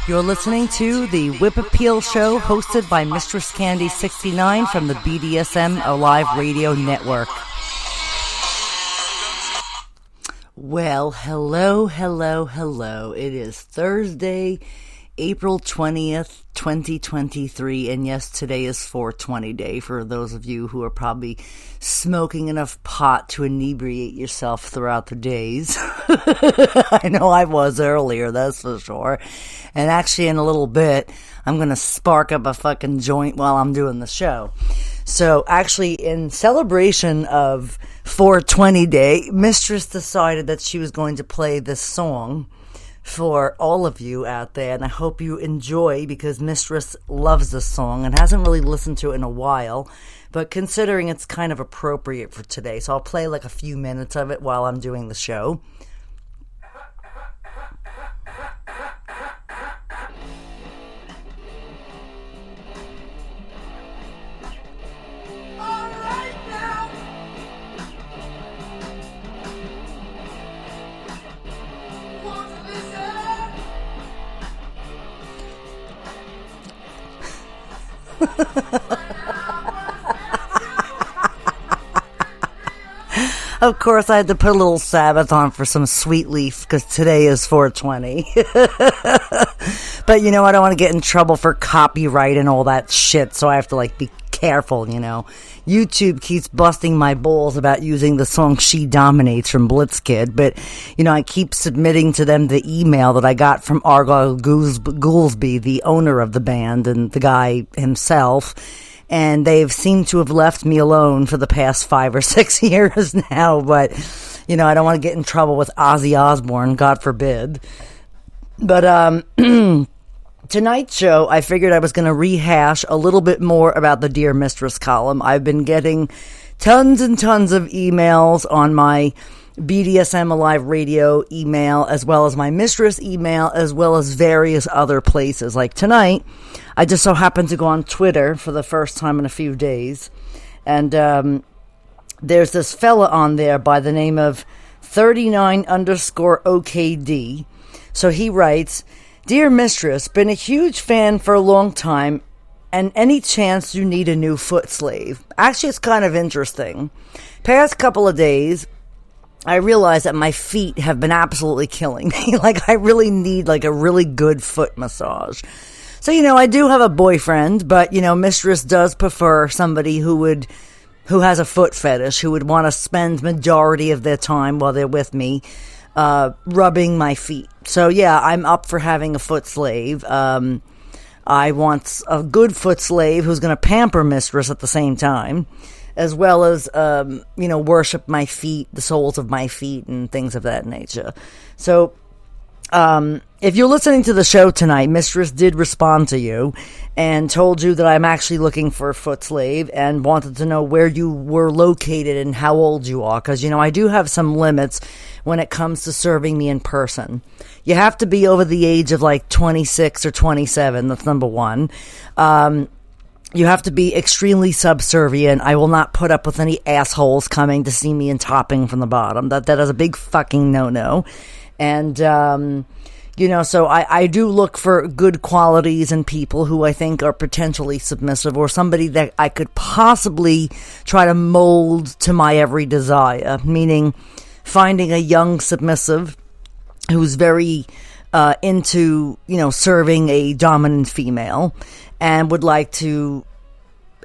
You're listening to the Whip Appeal Show hosted by MistressCandy69 from the BDSM Alive Radio Network. Well, hello. It is Thursday, April 20th, 2023, and yes, today is 420 day for those of you who are probably smoking enough pot to inebriate yourself throughout the days. I know I was earlier, that's for sure. And actually in a little bit, I'm going to spark up a fucking joint while I'm doing the show. So actually in celebration of 420 day, Mistress decided that she was going to play this song for all of you out there, and I hope you enjoy, because Mistress loves this song and hasn't really listened to it in a while, but considering it's kind of appropriate for today, so I'll play like a few minutes of it while I'm doing the show. Of course, I had to put a little Sabbath on for some Sweet Leaf, because today is 420. But, you know, I don't want to get in trouble for copyright and all that shit, so I have to, like, be careful, you know. YouTube keeps busting my balls about using the song She Dominates from Blitzkid, but, you know, I keep submitting to them the email that I got from Argyle Goolsby, the owner of the band, and the guy himself, and they've seemed to have left me alone for the past 5 or 6 years now, but, you know, I don't want to get in trouble with Ozzy Osbourne, God forbid. But, tonight's show, I figured I was going to rehash a little bit more about the Dear Mistress column. I've been getting tons and tons of emails on my BDSM Alive Radio email, as well as my Mistress email, as well as various other places. Like tonight, I just so happened to go on Twitter for the first time in a few days, and there's this fella on there by the name of 39_OKD. So he writes, "Dear Mistress, been a huge fan for a long time, and any chance you need a new foot slave." Actually, it's kind of interesting. Past couple of days, I realized that my feet have been absolutely killing me. Like, I really need, like, a really good foot massage. So, you know, I do have a boyfriend, but, you know, Mistress does prefer somebody who has a foot fetish, who would want to spend majority of their time while they're with me rubbing my feet. So yeah, I'm up for having a foot slave. I want a good foot slave who's going to pamper Mistress at the same time, as well as, you know, worship my feet, the soles of my feet, and things of that nature. So, if you're listening to the show tonight, Mistress did respond to you and told you that I'm actually looking for a foot slave and wanted to know where you were located and how old you are, because, you know, I do have some limits when it comes to serving me in person. You have to be over the age of like 26 or 27. That's number one. You have to be extremely subservient. I will not put up with any assholes coming to see me and topping from the bottom. That is a big fucking no-no. And, you know, so I do look for good qualities in people who I think are potentially submissive, or somebody that I could possibly try to mold to my every desire, meaning finding a young submissive who's very into, you know, serving a dominant female and would like to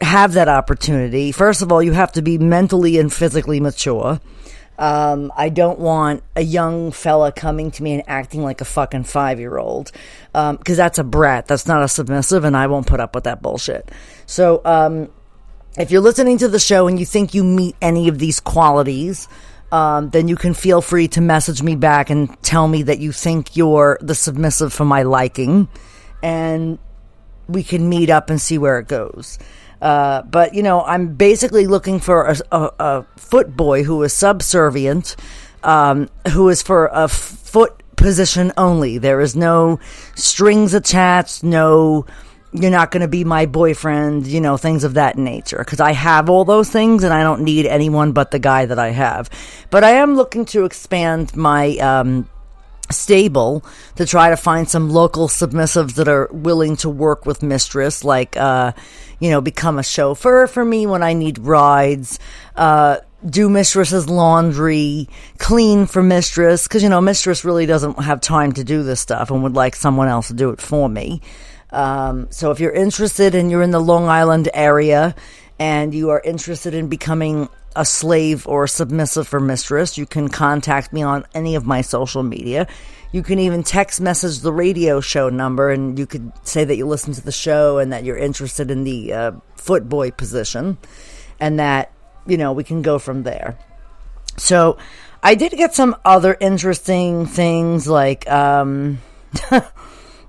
have that opportunity. First of all, you have to be mentally and physically mature. I don't want a young fella coming to me and acting like a fucking 5-year-old, because that's a brat. That's not a submissive, and I won't put up with that bullshit. So, if you're listening to the show and you think you meet any of these qualities, then you can feel free to message me back and tell me that you think you're the submissive for my liking, and we can meet up and see where it goes. But, I'm basically looking for a foot boy who is subservient, who is for a foot position only. There is no strings attached, no, you're not going to be my boyfriend, things of that nature. Because I have all those things and I don't need anyone but the guy that I have. But I am looking to expand my stable to try to find some local submissives that are willing to work with Mistress, like, become a chauffeur for me when I need rides, do Mistress's laundry, clean for Mistress, because, Mistress really doesn't have time to do this stuff and would like someone else to do it for me. So if you're interested and you're in the Long Island area and you are interested in becoming a slave or a submissive for Mistress, you can contact me on any of my social media. You can even text message the radio show number, and you could say that you listen to the show and that you're interested in the foot boy position, and that, we can go from there. So I did get some other interesting things, like,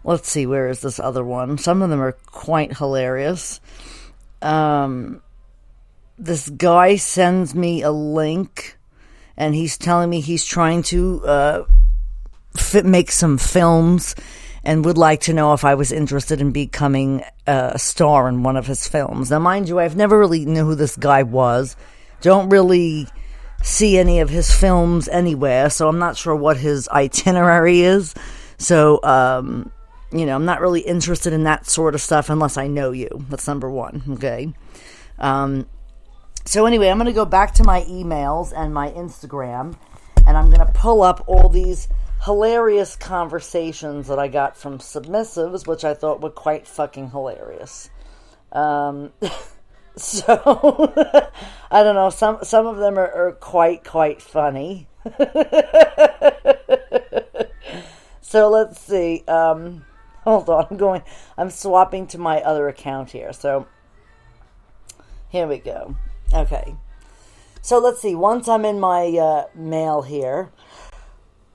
let's see, where is this other one? Some of them are quite hilarious. This guy sends me a link, and he's telling me he's trying to make some films and would like to know if I was interested in becoming a star in one of his films. Now, mind you, I've never really knew who this guy was. Don't really see any of his films anywhere, so I'm not sure what his itinerary is. So, I'm not really interested in that sort of stuff unless I know you. That's number one, okay? So anyway, I'm going to go back to my emails and my Instagram, and I'm going to pull up all these hilarious conversations that I got from submissives, which I thought were quite fucking hilarious. So, I don't know, some of them are quite funny. So let's see, hold on, I'm swapping to my other account here, so here we go. Okay, so let's see, once I'm in my mail here,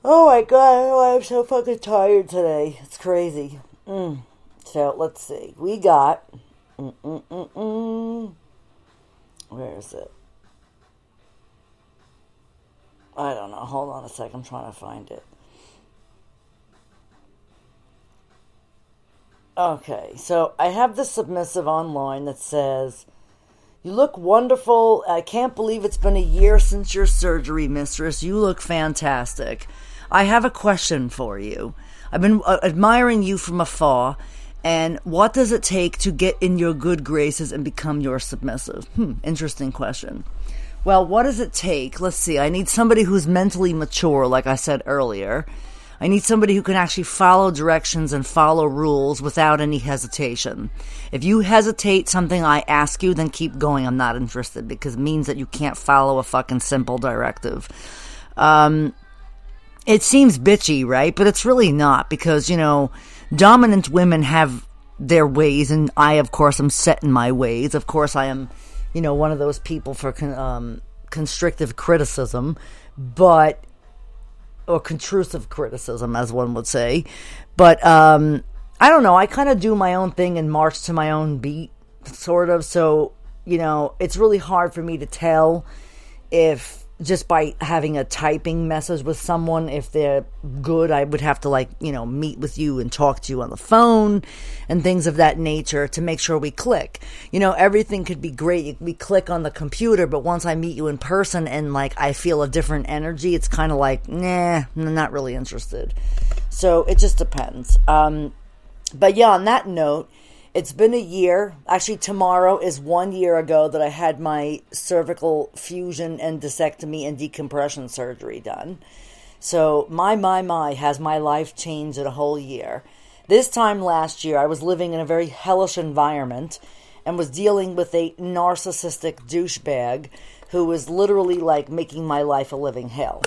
oh my god, I'm so fucking tired today, it's crazy. So let's see, we got, where is it? I don't know, hold on a sec, I'm trying to find it. Okay, so I have this submissive online that says, "You look wonderful. I can't believe it's been a year since your surgery, Mistress. You look fantastic. I have a question for you. I've been admiring you from afar, and what does it take to get in your good graces and become your submissive?" Interesting question. Well, what does it take? Let's see. I need somebody who's mentally mature, like I said earlier. I need somebody who can actually follow directions and follow rules without any hesitation. If you hesitate something I ask you, then keep going. I'm not interested, because it means that you can't follow a fucking simple directive. It seems bitchy, right? But it's really not, because, dominant women have their ways, and I, of course, am set in my ways. Of course, I am, one of those people for constrictive criticism, or contrusive criticism, as one would say. But, I don't know, I kind of do my own thing and march to my own beat, sort of. So, it's really hard for me to tell if, just by having a typing message with someone, if they're good. I would have to meet with you and talk to you on the phone and things of that nature to make sure we click. Everything could be great. We click on the computer, but once I meet you in person and I feel a different energy, it's kind of nah, I'm not really interested. So it just depends. But yeah, on that note, it's been a year. Actually, tomorrow is 1 year ago that I had my cervical fusion and disectomy and decompression surgery done. So my, has my life changed in a whole year. This time last year, I was living in a very hellish environment and was dealing with a narcissistic douchebag who was literally making my life a living hell.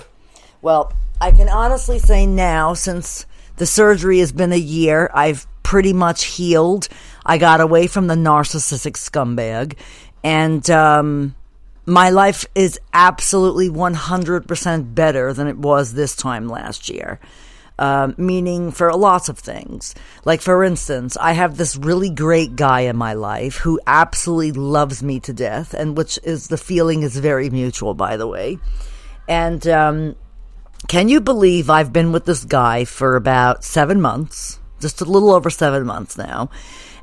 Well, I can honestly say now, since the surgery has been a year, I've pretty much healed. I got away from the narcissistic scumbag, and My life is absolutely 100% better than it was this time last year. Meaning for lots of things. Like, for instance, I have this really great guy in my life who absolutely loves me to death, and which is, the feeling is very mutual, by the way. And can you believe I've been with this guy for about 7 months, just a little over 7 months now,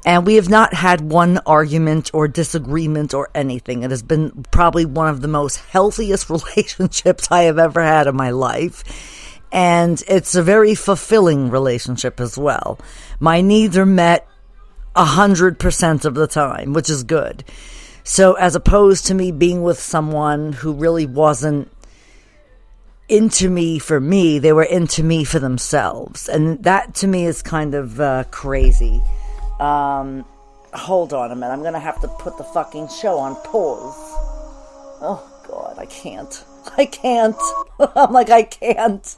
and we have not had one argument or disagreement or anything. It has been probably one of the most healthiest relationships I have ever had in my life. And it's a very fulfilling relationship as well. My needs are met 100% of the time, which is good. So as opposed to me being with someone who really wasn't into me for me, they were into me for themselves. And that to me is kind of crazy. Hold on a minute. I'm going to have to put the fucking show on pause. Oh, God, I can't. I'm like, I can't.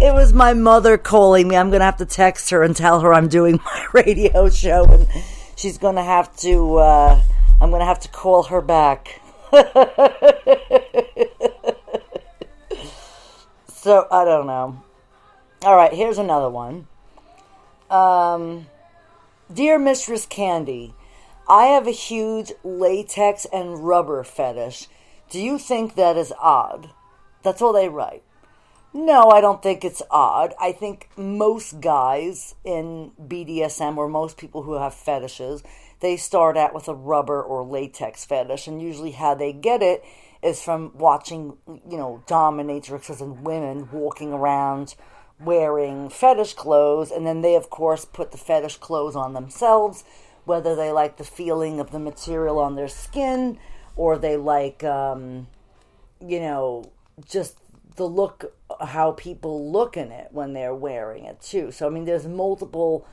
It was my mother calling me. I'm going to have to text her and tell her I'm doing my radio show, and she's going to have to, I'm going to have to call her back. So, I don't know. All right, here's another one. Dear Mistress Candy, I have a huge latex and rubber fetish. Do you think that is odd? That's all they write. No, I don't think it's odd. I think most guys in BDSM, or most people who have fetishes, they start out with a rubber or latex fetish, and usually how they get it is from watching, dominatrixes and women walking around wearing fetish clothes, and then they, of course, put the fetish clothes on themselves, whether they like the feeling of the material on their skin, or they like, just the look, how people look in it when they're wearing it, too. So, I mean, there's multiple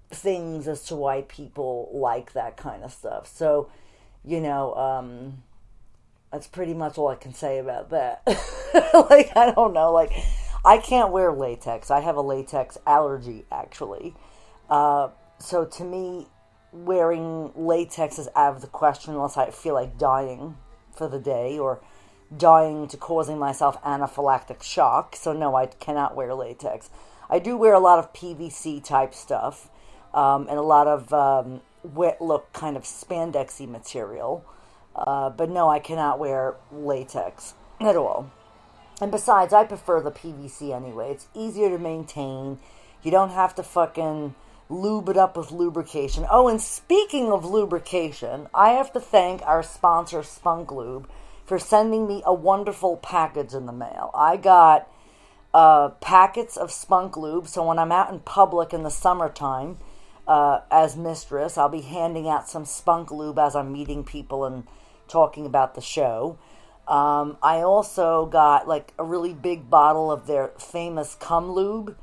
things as to why people like that kind of stuff. So, that's pretty much all I can say about that. I don't know. I can't wear latex. I have a latex allergy, actually. So, to me, wearing latex is out of the question unless I feel like dying for the day or dying to causing myself anaphylactic shock. So no, I cannot wear latex. I do wear a lot of PVC type stuff and a lot of wet look kind of spandexy material. But no, I cannot wear latex at all. And besides, I prefer the PVC anyway. It's easier to maintain. You don't have to fucking lube it up with lubrication. Oh, and speaking of lubrication, I have to thank our sponsor, Spunk Lube, for sending me a wonderful package in the mail. I got packets of Spunk Lube, so when I'm out in public in the summertime as Mistress, I'll be handing out some Spunk Lube as I'm meeting people and talking about the show. I also got a really big bottle of their famous Cum Lube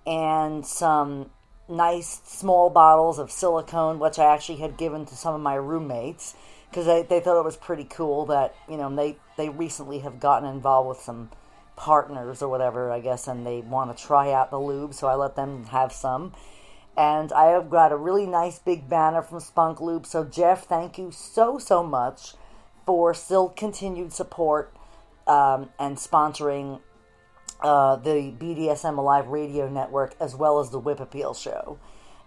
and some nice small bottles of silicone, which I actually had given to some of my roommates because they thought it was pretty cool that, they recently have gotten involved with some partners or whatever, I guess, and they want to try out the lube, so I let them have some. And I have got a really nice big banner from Spunk Lube. So, Jeff, thank you so, so much for still continued support and sponsoring the BDSM Alive radio network, as well as the Whip Appeal show.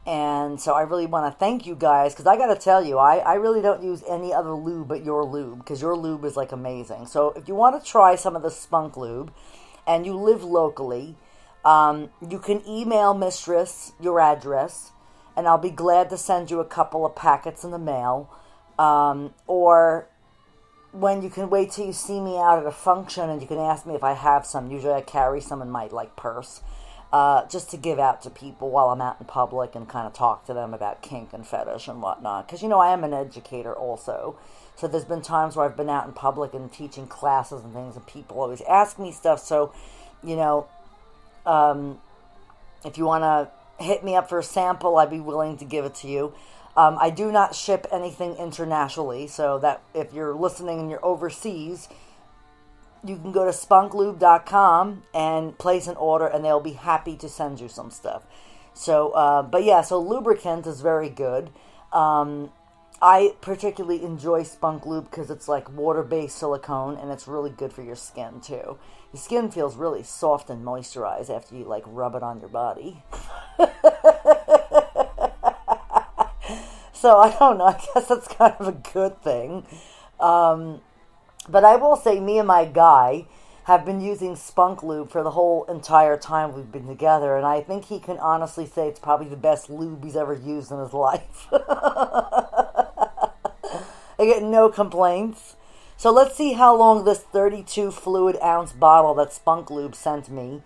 And so I really want to thank you guys, because I got to tell you, I really don't use any other lube but your lube, because your lube is amazing. So if you want to try some of the Spunk Lube and you live locally, you can email Mistress your address, and I'll be glad to send you a couple of packets in the mail. Or when you can wait till you see me out at a function and you can ask me if I have some. Usually I carry some in my purse, just to give out to people while I'm out in public and kind of talk to them about kink and fetish and whatnot. Because, I am an educator also. So there's been times where I've been out in public and teaching classes and things, and people always ask me stuff. So, if you want to hit me up for a sample, I'd be willing to give it to you. I do not ship anything internationally, so that if you're listening and you're overseas, you can go to spunklube.com and place an order, and they'll be happy to send you some stuff. So, so lubricant is very good. I particularly enjoy Spunk Lube because it's like water-based silicone, and it's really good for your skin too. Your skin feels really soft and moisturized after you like rub it on your body. So I don't know, I guess that's kind of a good thing. But I will say, me and my guy have been using Spunk Lube for the whole entire time we've been together, and I think he can honestly say it's probably the best lube he's ever used in his life. I get no complaints. So let's see how long this 32 fluid ounce bottle that Spunk Lube sent me.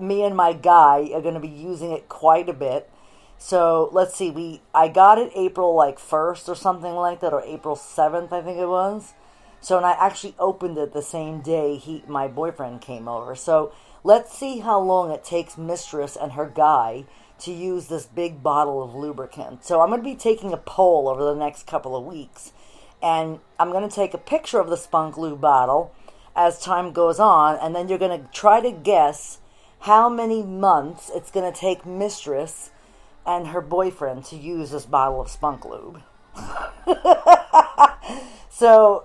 Me and my guy are going to be using it quite a bit. So let's see, I got it April 1st or something like that, or April 7th I think it was. So, and I actually opened it the same day my boyfriend came over. So let's see how long it takes Mistress and her guy to use this big bottle of lubricant. So I'm going to be taking a poll over the next couple of weeks. And I'm going to take a picture of the Spunk Lube bottle as time goes on. And then you're going to try to guess how many months it's going to take Mistress and her boyfriend to use this bottle of Spunk Lube. So,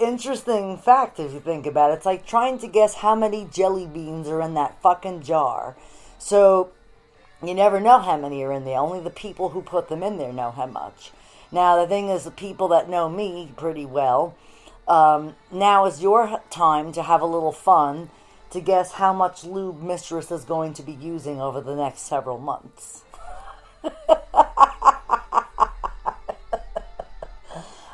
interesting fact if you think about it. It's like trying to guess how many jelly beans are in that fucking jar. So, you never know how many are in there. Only the people who put them in there know how much. Now, the thing is, the people that know me pretty well, now is your time to have a little fun to guess how much lube Mistress is going to be using over the next several months.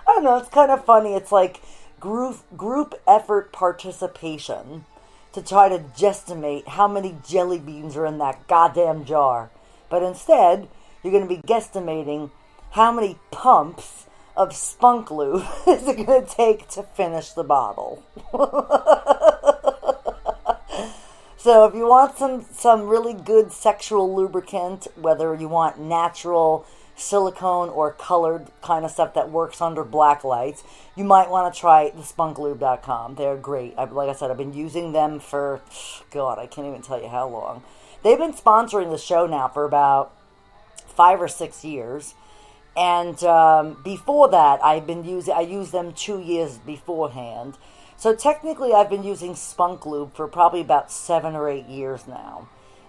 I don't know, it's kind of funny. It's like group effort participation to try to guesstimate how many jelly beans are in that goddamn jar. But instead, you're going to be guesstimating how many pumps of Spunk Lube is it going to take to finish the bottle. So if you want some really good sexual lubricant, whether you want natural, silicone, or colored kind of stuff that works under black lights, you might want to try the spunklube.com. They're great. Like I said, I've been using them for, God, I can't even tell you how long. They've been sponsoring the show now for about 5 or 6 years. And before that, I used them 2 years beforehand. So technically, I've been using Spunk Lube for probably about 7 or 8 years now.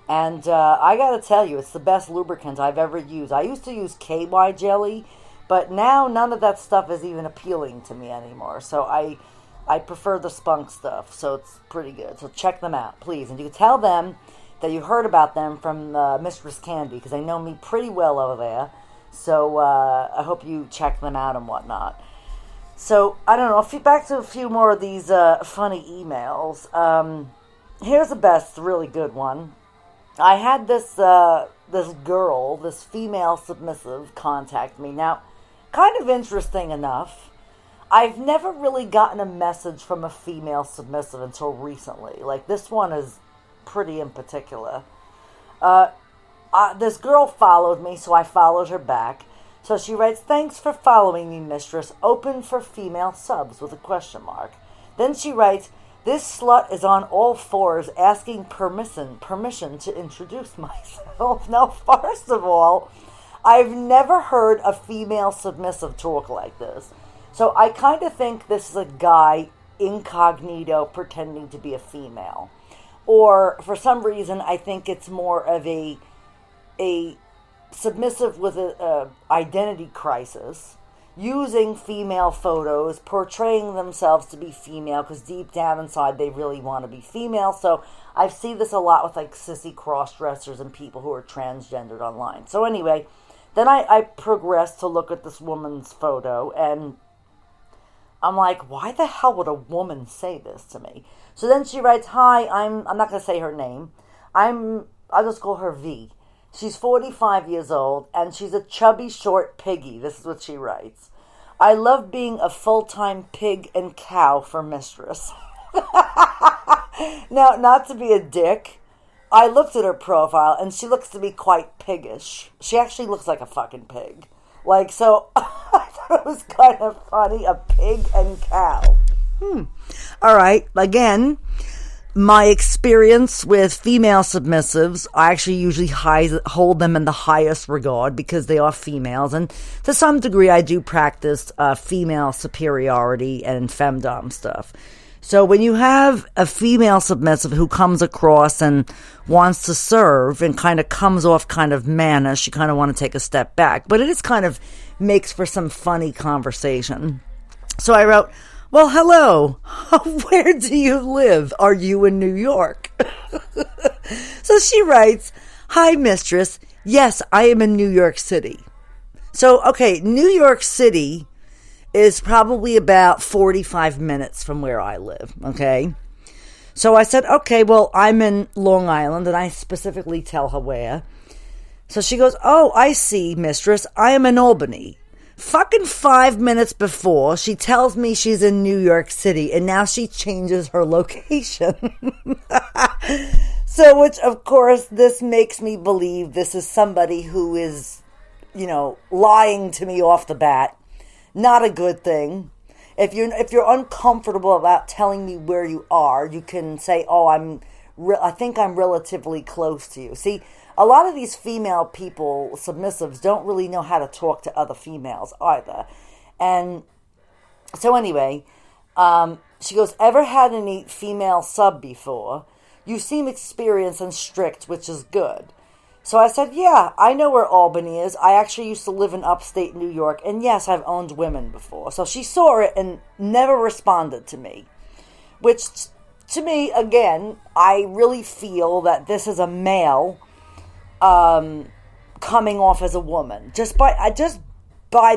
And I got to tell you, it's the best lubricant I've ever used. I used to use KY jelly, but now none of that stuff is even appealing to me anymore. So I prefer the Spunk stuff, so it's pretty good. So check them out, please. And you can tell them that you heard about them from Mistress Candy, because they know me pretty well over there. So I hope you check them out and whatnot. So, I don't know, back to a few more of these funny emails. Here's the best, really good one. I had this girl, this female submissive, contact me. Now, kind of interesting enough, I've never really gotten a message from a female submissive until recently. Like, this one is pretty in particular. This girl followed me, so I followed her back. So she writes, "Thanks for following me, Mistress. Open for female subs," with a question mark. Then she writes, "This slut is on all fours asking permission to introduce myself." Now, first of all, I've never heard a female submissive talk like this. So I kind of think this is a guy incognito pretending to be a female. Or for some reason, I think it's more of a submissive with an identity crisis, using female photos, portraying themselves to be female, because deep down inside they really want to be female. So I see this a lot with like sissy cross-dressers and people who are transgendered online. So anyway, then I progressed to look at this woman's photo, and I'm like, why the hell would a woman say this to me? So then she writes, "Hi, I'm not going to say her name. I'll just call her V. She's 45 years old, and she's a chubby, short piggy." This is what she writes. "I love being a full-time pig and cow for Mistress." Now, not to be a dick, I looked at her profile, and she looks to be quite piggish. She actually looks like a fucking pig. Like, so, I thought it was kind of funny, a pig and cow. All right, again, my experience with female submissives, I actually usually hold them in the highest regard because they are females. And to some degree, I do practice female superiority and femdom stuff. So when you have a female submissive who comes across and wants to serve and kind of comes off kind of mannish, you kind of want to take a step back. But it is kind of makes for some funny conversation. So I wrote, well, hello, where do you live? Are you in New York? So she writes, hi, Mistress. Yes, I am in New York City. So, okay, New York City is probably about 45 minutes from where I live, okay? So I said, okay, well, I'm in Long Island, and I specifically tell her where. So she goes, oh, I see, Mistress. I am in Albany. Fucking 5 minutes before, she tells me she's in New York City, and now she changes her location. So, which, of course, this makes me believe this is somebody who is, lying to me off the bat. Not a good thing. If you're uncomfortable about telling me where you are, you can say, oh, I think I'm relatively close to you. See, a lot of these female people, submissives, don't really know how to talk to other females either. And so anyway, she goes, ever had any female sub before? You seem experienced and strict, which is good. So I said, yeah, I know where Albany is. I actually used to live in upstate New York. And yes, I've owned women before. So she saw it and never responded to me. Which, to me, again, I really feel that this is a male coming off as a woman, just by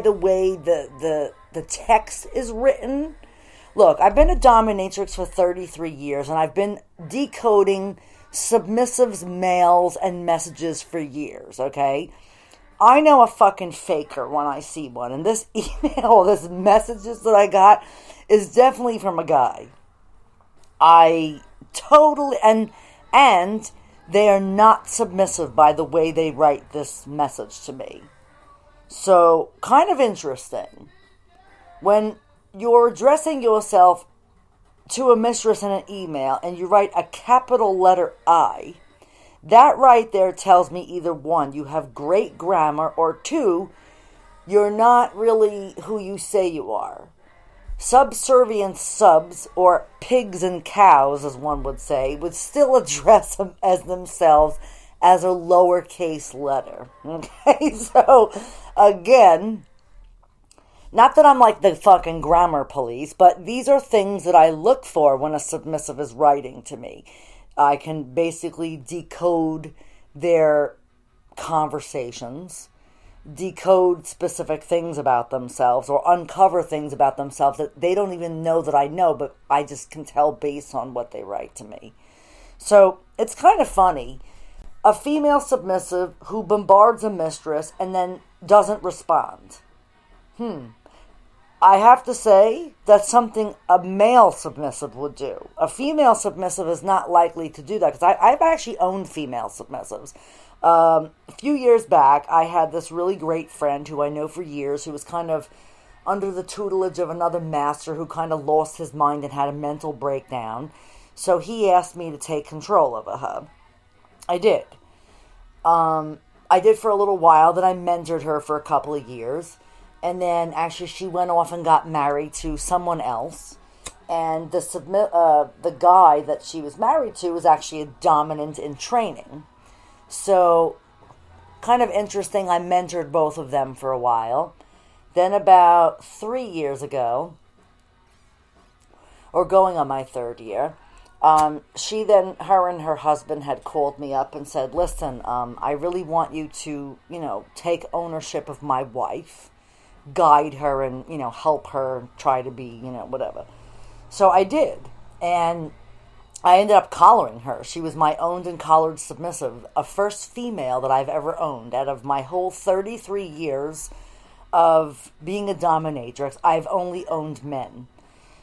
the way the text is written. Look, I've been a dominatrix for 33 years, and I've been decoding submissives, mails, and messages for years, okay? I know a fucking faker when I see one, and this email, this messages that I got is definitely from a guy. I totally, and they are not submissive by the way they write this message to me. So, kind of interesting. When you're addressing yourself to a mistress in an email and you write a capital letter I, that right there tells me either one, you have great grammar, or two, you're not really who you say you are. Subservient subs, or pigs and cows, as one would say, would still address them as themselves as a lowercase letter. Okay, so, again, not that I'm like the fucking grammar police, but these are things that I look for when a submissive is writing to me. I can basically decode their conversations, decode specific things about themselves, or uncover things about themselves that they don't even know that I know, but I just can tell based on what they write to me. So it's kind of funny. A female submissive who bombards a mistress and then doesn't respond. I have to say that's something a male submissive would do. A female submissive is not likely to do that, because I've actually owned female submissives. A few years back, I had this really great friend who I know for years, who was kind of under the tutelage of another master who kind of lost his mind and had a mental breakdown. So he asked me to take control of her. I did. I did for a little while. Then I mentored her for a couple of years. And then actually she went off and got married to someone else. And the guy that she was married to was actually a dominant in training. So, kind of interesting, I mentored both of them for a while. Then about 3 years ago, or going on my third year, her and her husband had called me up and said, listen, I really want you to, take ownership of my wife, guide her and, help her try to be, whatever. So I did. And I ended up collaring her. She was my owned and collared submissive, a first female that I've ever owned. Out of my whole 33 years of being a dominatrix, I've only owned men.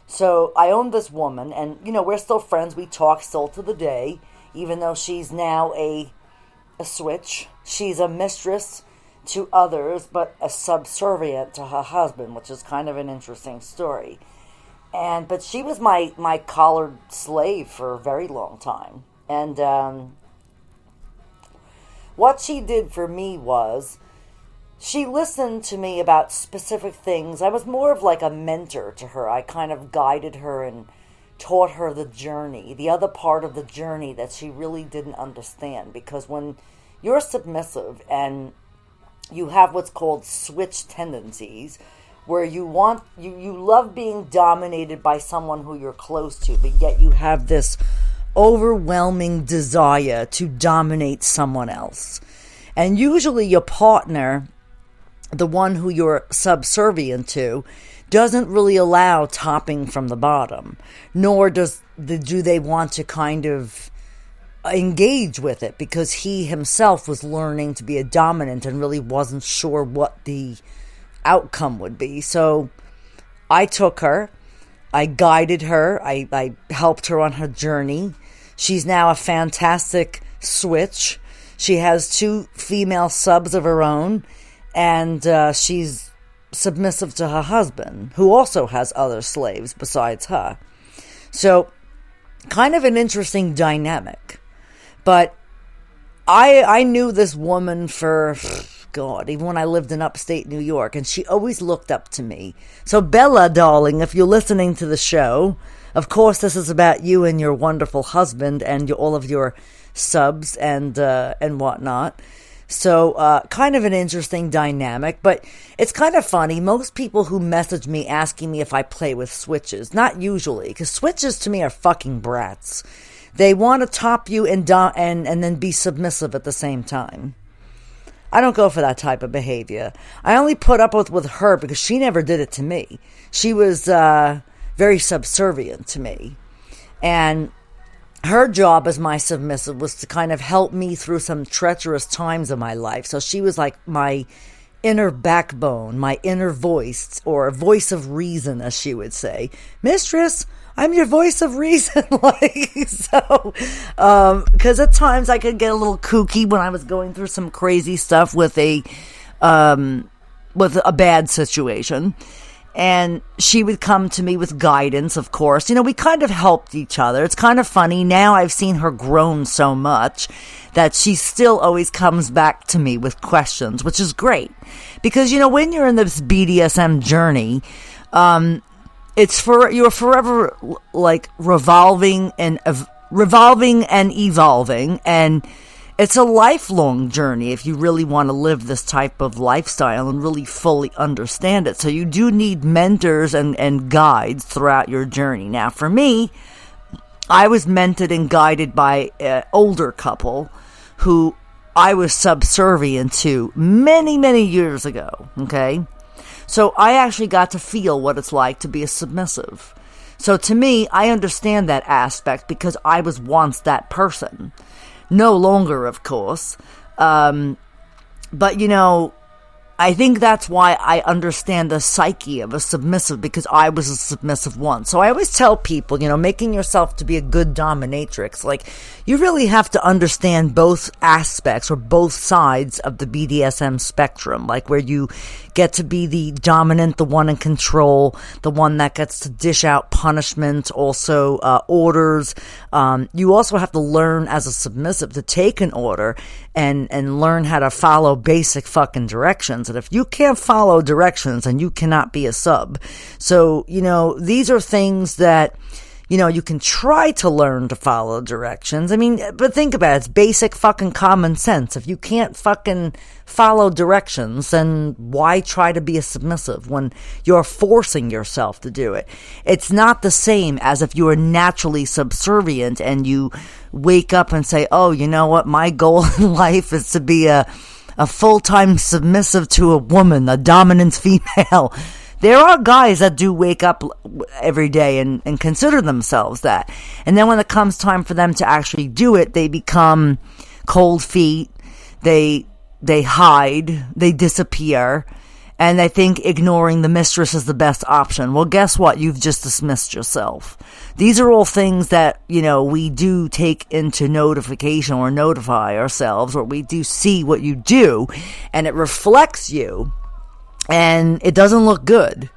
So I owned this woman, and, we're still friends. We talk still to the day, even though she's now a switch. She's a mistress to others, but a subservient to her husband, which is kind of an interesting story. But she was my collared slave for a very long time. And what she did for me was she listened to me about specific things. I was more of like a mentor to her. I kind of guided her and taught her the journey, the other part of the journey that she really didn't understand. Because when you're submissive and you have what's called switch tendencies, where you love being dominated by someone who you're close to, but yet you have this overwhelming desire to dominate someone else. And usually your partner, the one who you're subservient to, doesn't really allow topping from the bottom, nor do they want to kind of engage with it, because he himself was learning to be a dominant and really wasn't sure what the outcome would be. So I took her, I guided her, I helped her on her journey. She's now a fantastic switch. She has 2 female subs of her own, and she's submissive to her husband, who also has other slaves besides her. So kind of an interesting dynamic. But I knew this woman for, God, even when I lived in upstate New York, and she always looked up to me. So Bella, darling, if you're listening to the show, of course this is about you and your wonderful husband and all of your subs and whatnot. So kind of an interesting dynamic, but it's kind of funny. Most people who message me asking me if I play with switches, not usually, because switches to me are fucking brats. They want to top you and then be submissive at the same time. I don't go for that type of behavior. I only put up with her because she never did it to me. She was very subservient to me. And her job as my submissive was to kind of help me through some treacherous times of my life. So she was like my inner backbone, my inner voice, or voice of reason, as she would say. Mistress, I'm your voice of reason. Because at times I could get a little kooky when I was going through some crazy stuff with a bad situation. And she would come to me with guidance, of course. We kind of helped each other. It's kind of funny. Now I've seen her grown so much that she still always comes back to me with questions, which is great. Because, when you're in this BDSM journey, you're forever like revolving and evolving, and it's a lifelong journey if you really want to live this type of lifestyle and really fully understand it. So you do need mentors and guides throughout your journey. Now, for me, I was mentored and guided by an older couple who I was subservient to many, many years ago, okay? So I actually got to feel what it's like to be a submissive. So to me, I understand that aspect because I was once that person. No longer, of course. But, I think that's why I understand the psyche of a submissive, because I was a submissive once. So I always tell people, making yourself to be a good dominatrix, like, you really have to understand both aspects or both sides of the BDSM spectrum, like where you get to be the dominant, the one in control, the one that gets to dish out punishment, also orders. You also have to learn as a submissive to take an order and learn how to follow basic fucking directions. And if you can't follow directions, then you cannot be a sub. So, these are things that, you can try to learn to follow directions. I mean, but think about it. It's basic fucking common sense. If you can't fucking follow directions, then why try to be a submissive when you're forcing yourself to do it? It's not the same as if you are naturally subservient and you wake up and say, oh, you know what? My goal in life is to be a full-time submissive to a woman, a dominant female. There are guys that do wake up every day and consider themselves that. And then when it comes time for them to actually do it, they become cold feet, they hide, they disappear, and they think ignoring the mistress is the best option. Well, guess what? You've just dismissed yourself. These are all things that, we do take into notification or notify ourselves, or we do see what you do, and it reflects you. And it doesn't look good.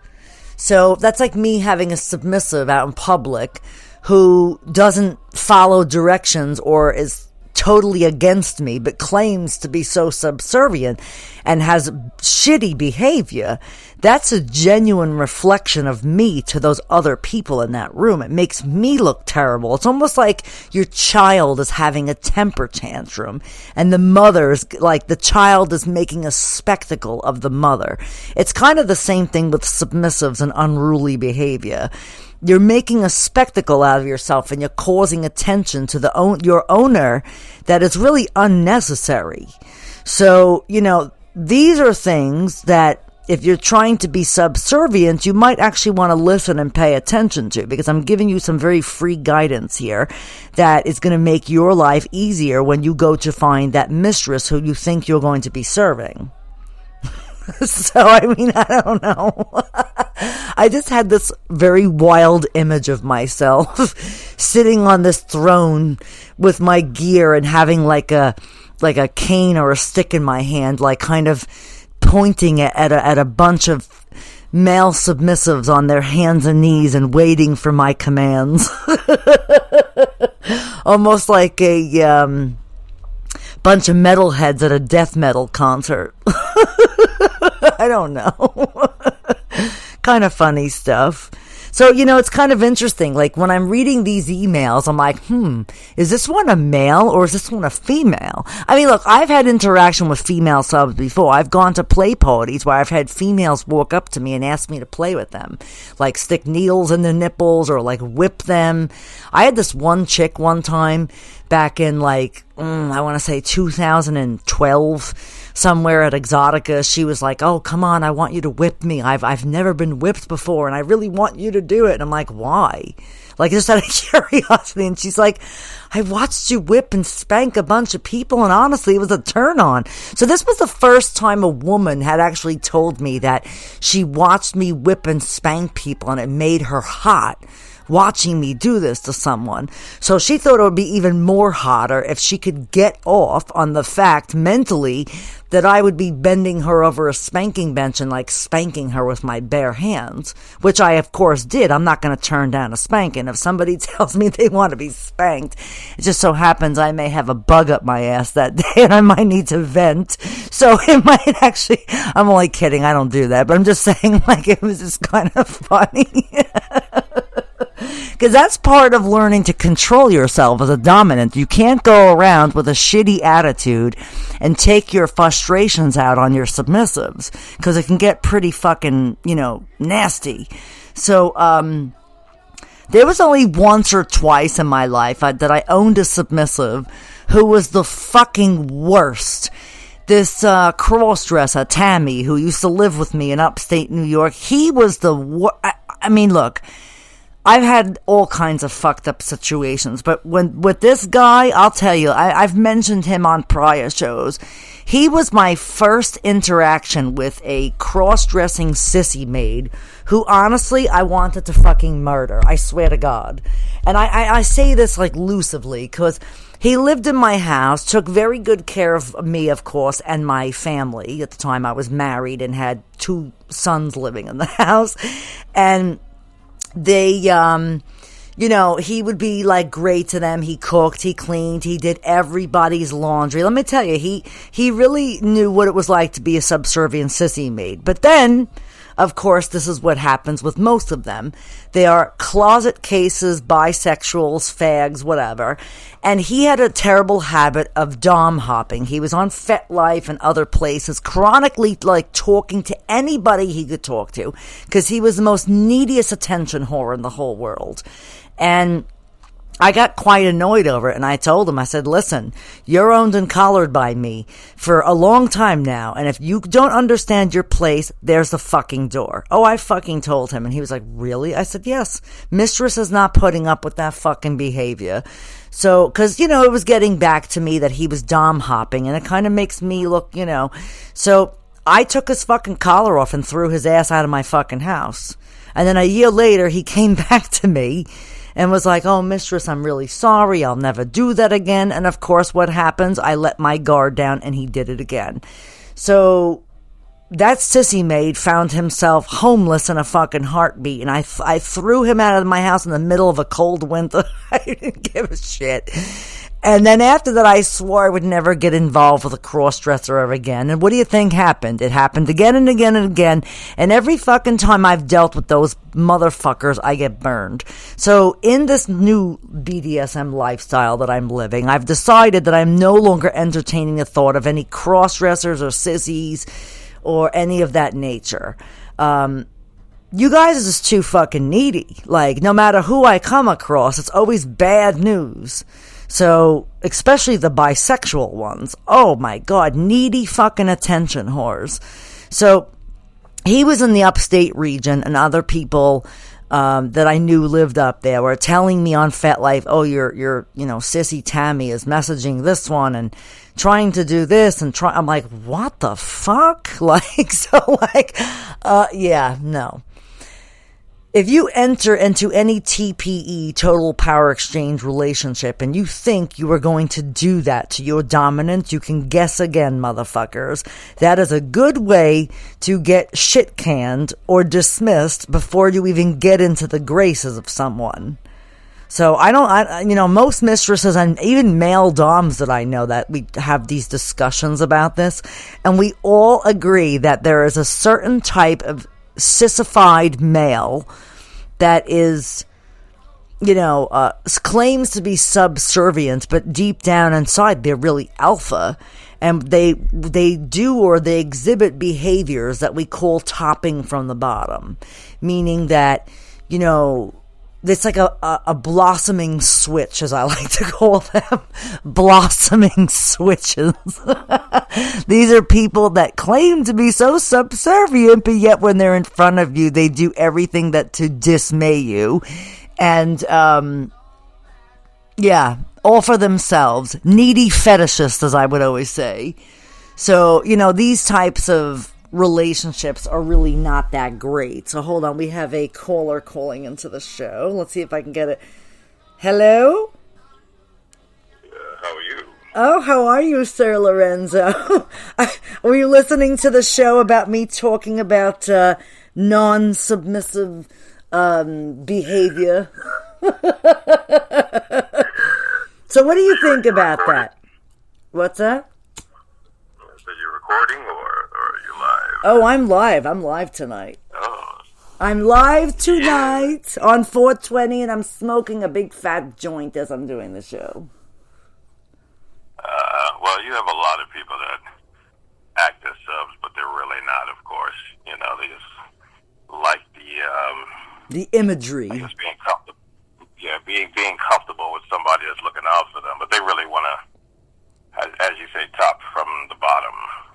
So that's like me having a submissive out in public who doesn't follow directions or is totally against me, but claims to be so subservient and has shitty behavior. That's a genuine reflection of me to those other people in that room. It makes me look terrible. It's almost like your child is having a temper tantrum and the mother's like the child is making a spectacle of the mother. It's kind of the same thing with submissives and unruly behavior. You're making a spectacle out of yourself and you're causing attention to your owner that is really unnecessary. So, these are things that if you're trying to be subservient, you might actually want to listen and pay attention to, because I'm giving you some very free guidance here that is going to make your life easier when you go to find that mistress who you think you're going to be serving. So, I don't know. I just had this very wild image of myself sitting on this throne with my gear and having like a cane or a stick in my hand, like kind of pointing at a bunch of male submissives on their hands and knees and waiting for my commands. Almost like a bunch of metalheads at a death metal concert. I don't know. Kind of funny stuff. So, it's kind of interesting. Like, when I'm reading these emails, I'm like, is this one a male or is this one a female? I mean, look, I've had interaction with female subs before. I've gone to play parties where I've had females walk up to me and ask me to play with them. Like, stick needles in their nipples or, like, whip them. I had this one chick one time back in, like, I want to say 2012, somewhere at Exotica. She was like, oh, come on, I want you to whip me. I've never been whipped before, and I really want you to do it. And I'm like, why? Like, just out of curiosity. And she's like, I watched you whip and spank a bunch of people, and honestly, it was a turn on. So this was the first time a woman had actually told me that she watched me whip and spank people, and it made her hot watching me do this to someone. So she thought it would be even more hotter if she could get off on the fact mentally that I would be bending her over a spanking bench and like spanking her with my bare hands, which I of course did. I'm not going to turn down a spanking. If somebody tells me they want to be spanked, it just so happens I may have a bug up my ass that day and I might need to vent. So it might actually, I'm only kidding, I don't do that, but I'm just saying, like, it was just kind of funny. Because that's part of learning to control yourself as a dominant. You can't go around with a shitty attitude and take your frustrations out on your submissives, because it can get pretty fucking, nasty. So, there was only once or twice in my life that I owned a submissive who was the fucking worst. This cross-dresser, Tammy, who used to live with me in upstate New York, he was the worst. I mean, look, I've had all kinds of fucked up situations, but with this guy, I'll tell you, I've mentioned him on prior shows. He was my first interaction with a cross-dressing sissy maid who, honestly, I wanted to fucking murder. I swear to God. And I say this, like, loosely, because he lived in my house, took very good care of me, of course, and my family. At the time, I was married and had 2 sons living in the house. And they, he would be like great to them. He cooked, he cleaned, he did everybody's laundry. Let me tell you, he really knew what it was like to be a subservient sissy maid. But then, of course, this is what happens with most of them. They are closet cases, bisexuals, fags, whatever. And he had a terrible habit of dom hopping. He was on FetLife and other places, chronically like talking to anybody he could talk to, because he was the most neediest attention whore in the whole world. And I got quite annoyed over it, and I told him, I said, listen, you're owned and collared by me for a long time now, and if you don't understand your place, there's the fucking door. Oh, I fucking told him, and he was like, really? I said, yes. Mistress is not putting up with that fucking behavior. So, because, it was getting back to me that he was dom hopping, and it kind of makes me look, So, I took his fucking collar off and threw his ass out of my fucking house. And then a year later, he came back to me and was like, oh, mistress, I'm really sorry. I'll never do that again. And of course, what happens? I let my guard down and he did it again. So that sissy maid found himself homeless in a fucking heartbeat, and I threw him out of my house in the middle of a cold winter. I didn't give a shit. And then after that, I swore I would never get involved with a cross-dresser ever again. And what do you think happened? It happened again and again and again. And every fucking time I've dealt with those motherfuckers, I get burned. So in this new BDSM lifestyle that I'm living, I've decided that I'm no longer entertaining the thought of any cross-dressers or sissies or any of that nature. You guys are just too fucking needy. Like, no matter who I come across, it's always bad news. So, especially the bisexual ones. Oh my God, needy fucking attention whores. So, he was in the upstate region, and other people that I knew lived up there were telling me on FetLife, oh, your Sissy Tammy is messaging this one and trying to do this and I'm like, what the fuck? Like, so like, yeah, no. If you enter into any TPE, total power exchange relationship, and you think you are going to do that to your dominant, you can guess again, motherfuckers. That is a good way to get shit canned or dismissed before you even get into the graces of someone. So most mistresses and even male doms that I know that we have these discussions about this, and we all agree that there is a certain type of sissified male that is, claims to be subservient, but deep down inside they're really alpha, and they do or they exhibit behaviors that we call topping from the bottom, meaning that, it's like a blossoming switch, as I like to call them. Blossoming switches. These are people that claim to be so subservient, but yet when they're in front of you, they do everything to dismay you. And, all for themselves. Needy fetishists, as I would always say. So, these types of relationships are really not that great. So hold on, we have a caller calling into the show. Let's see if I can get it. Hello? How are you? Oh, how are you, Sir Lorenzo? Were you listening to the show about me talking about non-submissive behavior? So what do you think about that? What's that? So you're recording or are you live? Oh, I'm live. I'm live tonight. Oh. I'm live tonight on 420, and I'm smoking a big fat joint as I'm doing the show. Well, you have a lot of people that act as subs, but they're really not, of course. They just like the imagery. Just being comfortable. Yeah, being comfortable with somebody that's looking out for them, but they really want to, as you say, top from the bottom.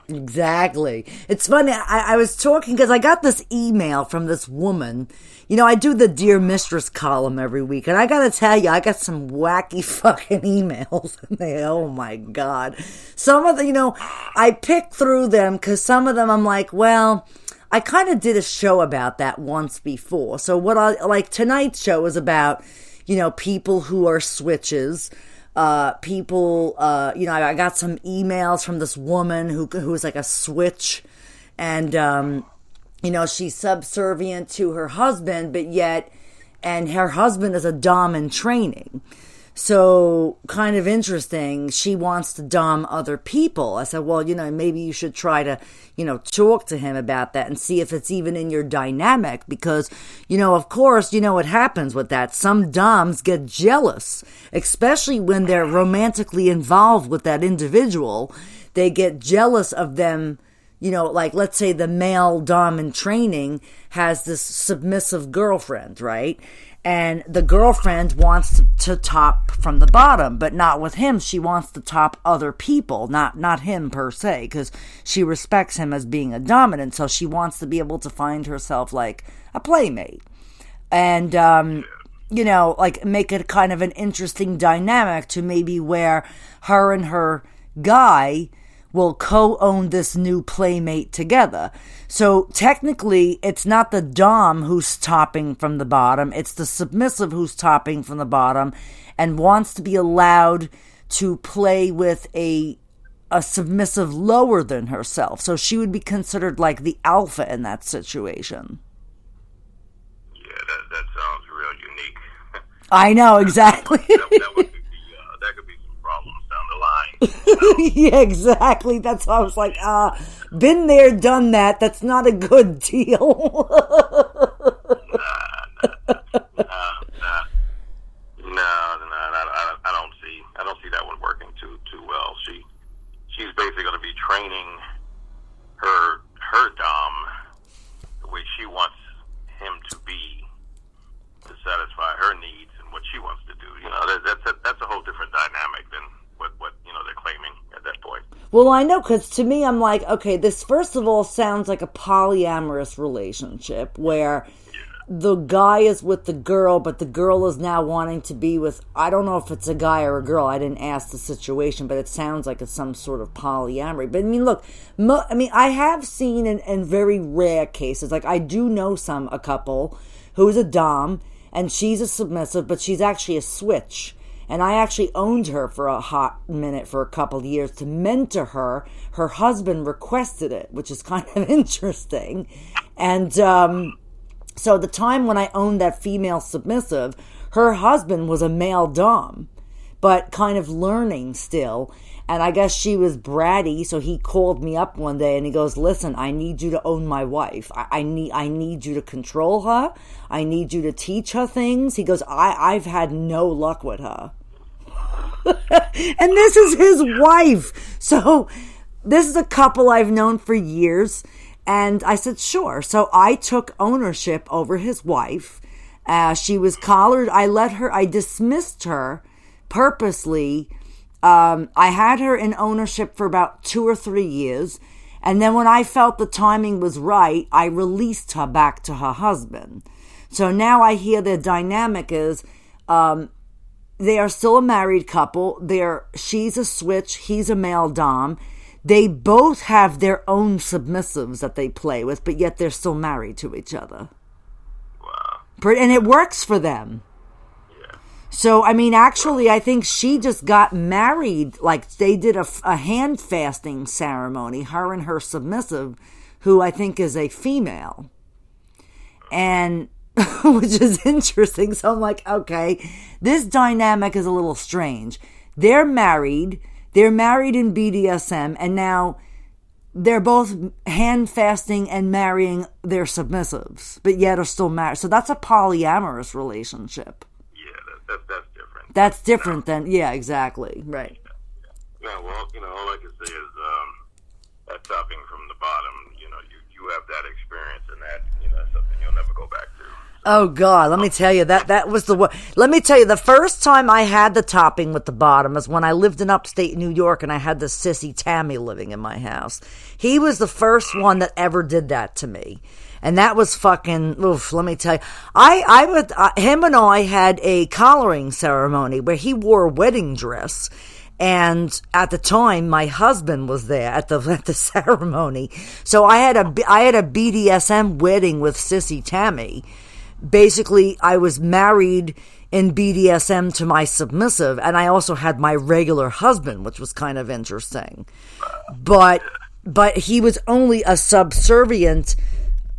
Exactly. It's funny. I was talking because I got this email from this woman. I do the Dear Mistress column every week, and I gotta tell you, I got some wacky fucking emails. Oh my God. Some of the, I picked through them because some of them I'm like, well, I kind of did a show about that once before. So tonight's show is about, people who are switches. I got some emails from this woman who was like a switch, and, she's subservient to her husband, and her husband is a dom in training. So, kind of interesting, she wants to dom other people. I said, well, maybe you should try to, talk to him about that and see if it's even in your dynamic, because, of course, what happens with that. Some doms get jealous, especially when they're romantically involved with that individual. They get jealous of them, let's say the male dom in training has this submissive girlfriend, right? And the girlfriend wants to top from the bottom, but not with him. She wants to top other people, not him per se, because she respects him as being a dominant. So she wants to be able to find herself like a playmate. And, make it kind of an interesting dynamic to maybe where her and her guy will co-own this new playmate together. So technically, it's not the dom who's topping from the bottom, it's the submissive who's topping from the bottom and wants to be allowed to play with a a submissive lower than herself. So she would be considered like the alpha in that situation. Yeah, that sounds real unique. I know, exactly. That could be some problems down the line. Yeah, exactly. That's why I was like, been there, done that. That's not a good deal. I don't see that one working too well. She's basically going to be training her dom the way she wants him to be to satisfy her needs and what she wants to do. You know, that's a whole different dynamic than what they're claiming at that point. Well, I know, because to me, I'm like, okay, this first of all sounds like a polyamorous relationship where the guy is with the girl, but the girl is now wanting to be with, I don't know if it's a guy or a girl. I didn't ask the situation, but it sounds like it's some sort of polyamory. But I mean, look, I have seen in very rare cases, like I do know a couple who's a dom and she's a submissive, but she's actually a switch. And I actually owned her for a hot minute for a couple of years to mentor her. Her husband requested it, which is kind of interesting. And, so the time when I owned that female submissive, her husband was a male dom, but kind of learning still. And I guess she was bratty, so he called me up one day and he goes, listen, I need you to own my wife. I need you to control her. I need you to teach her things. He goes, I've had no luck with her. And this is his wife. So this is a couple I've known for years. And I said, sure. So I took ownership over his wife. She was collared. I dismissed her purposely. I had her in ownership for about 2 or 3 years. And then when I felt the timing was right, I released her back to her husband. So now I hear their dynamic is, they are still a married couple. She's a switch. He's a male dom. They both have their own submissives that they play with, but yet they're still married to each other. Wow. And it works for them. Yeah. So, I mean, actually, I think she just got married. Like, they did a hand fasting ceremony, her and her submissive, who I think is a female. And, which is interesting. So I'm like, okay, this dynamic is a little strange. They're married in BDSM, and now they're both hand fasting and marrying their submissives, but yet are still married. So that's a polyamorous relationship. Yeah, that's different. That's different than, yeah, exactly, right. Yeah, well, all I can say is that topping from the bottom, you have that experience, and that's something you'll never go back to. Oh God, let me tell you, that was let me tell you, the first time I had the topping with the bottom is when I lived in upstate New York and I had the sissy Tammy living in my house. He was the first one that ever did that to me. And that was fucking, oof, let me tell you. Him and I had a collaring ceremony where he wore a wedding dress. And at the time, my husband was there at the ceremony. So I had a BDSM wedding with sissy Tammy. Basically, I was married in BDSM to my submissive, and I also had my regular husband, which was kind of interesting. But he was only a subservient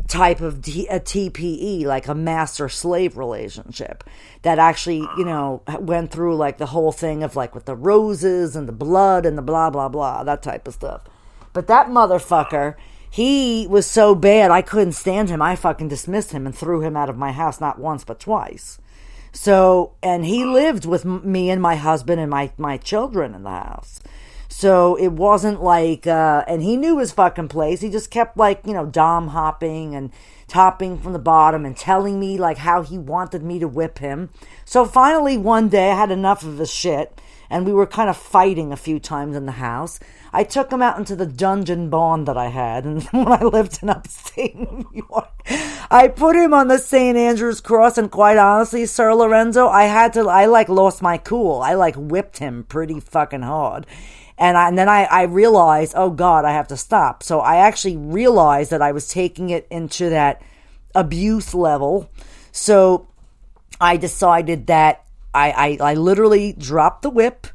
type of a TPE, like a master-slave relationship that actually, went through like the whole thing of like with the roses and the blood and the blah, blah, blah, that type of stuff. But that motherfucker... He was so bad, I couldn't stand him. I fucking dismissed him and threw him out of my house, not once, but twice. So, and he lived with me and my husband and my children in the house. So it wasn't like, and he knew his fucking place. He just kept like, dom hopping and topping from the bottom and telling me like how he wanted me to whip him. So finally one day I had enough of his shit and we were kind of fighting a few times in the house. I took him out into the dungeon barn that I had, and when I lived in upstate New York, I put him on the St. Andrew's cross, and quite honestly, Sir Lorenzo, I lost my cool. I whipped him pretty fucking hard. And then I realized, oh God, I have to stop. So I actually realized that I was taking it into that abuse level. So I decided that I literally dropped the whip,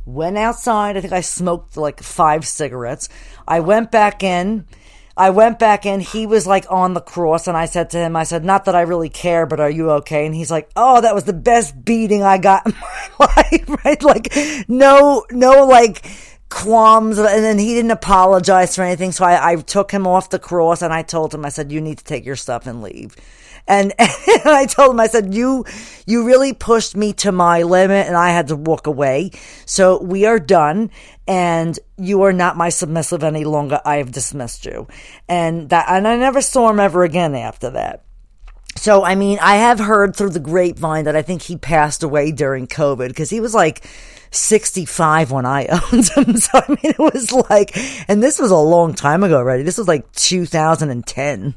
went outside. I think I smoked like 5 cigarettes. I went back in. He was like on the cross, and I said to him, not that I really care, but are you okay? And he's like, oh, that was the best beating I got in my life, right? Like, no, like, qualms. And then he didn't apologize for anything. So I took him off the cross, and I told him, I said, you need to take your stuff and leave. And I told him, I said, you really pushed me to my limit, and I had to walk away. So we are done, and you are not my submissive any longer. I have dismissed you. And I never saw him ever again after that. So, I mean, I have heard through the grapevine that I think he passed away during COVID, because he was like 65 when I owned him. So, I mean, it was like, and this was a long time ago already. This was like 2010.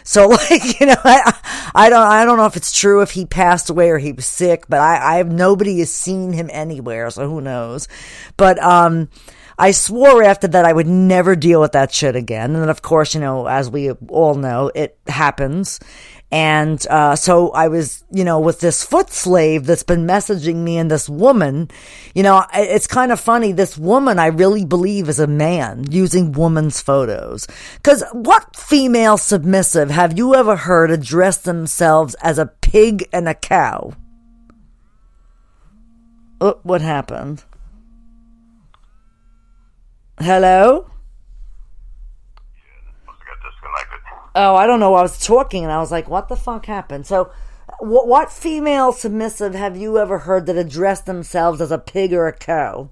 So, like, you know, I don't know if it's true if he passed away or he was sick, but nobody has seen him anywhere, so who knows. But, I swore after that I would never deal with that shit again. And then, of course, you know, as we all know, it happens. And so I was, you know, with this foot slave that's been messaging me, and this woman, you know, it's kind of funny. This woman I really believe is a man using woman's photos. Because what female submissive have you ever heard address themselves as a pig and a cow? Oh, what happened? Hello? Oh, I don't know. I was talking and I was like, what the fuck happened? So, what female submissive have you ever heard that addressed themselves as a pig or a cow?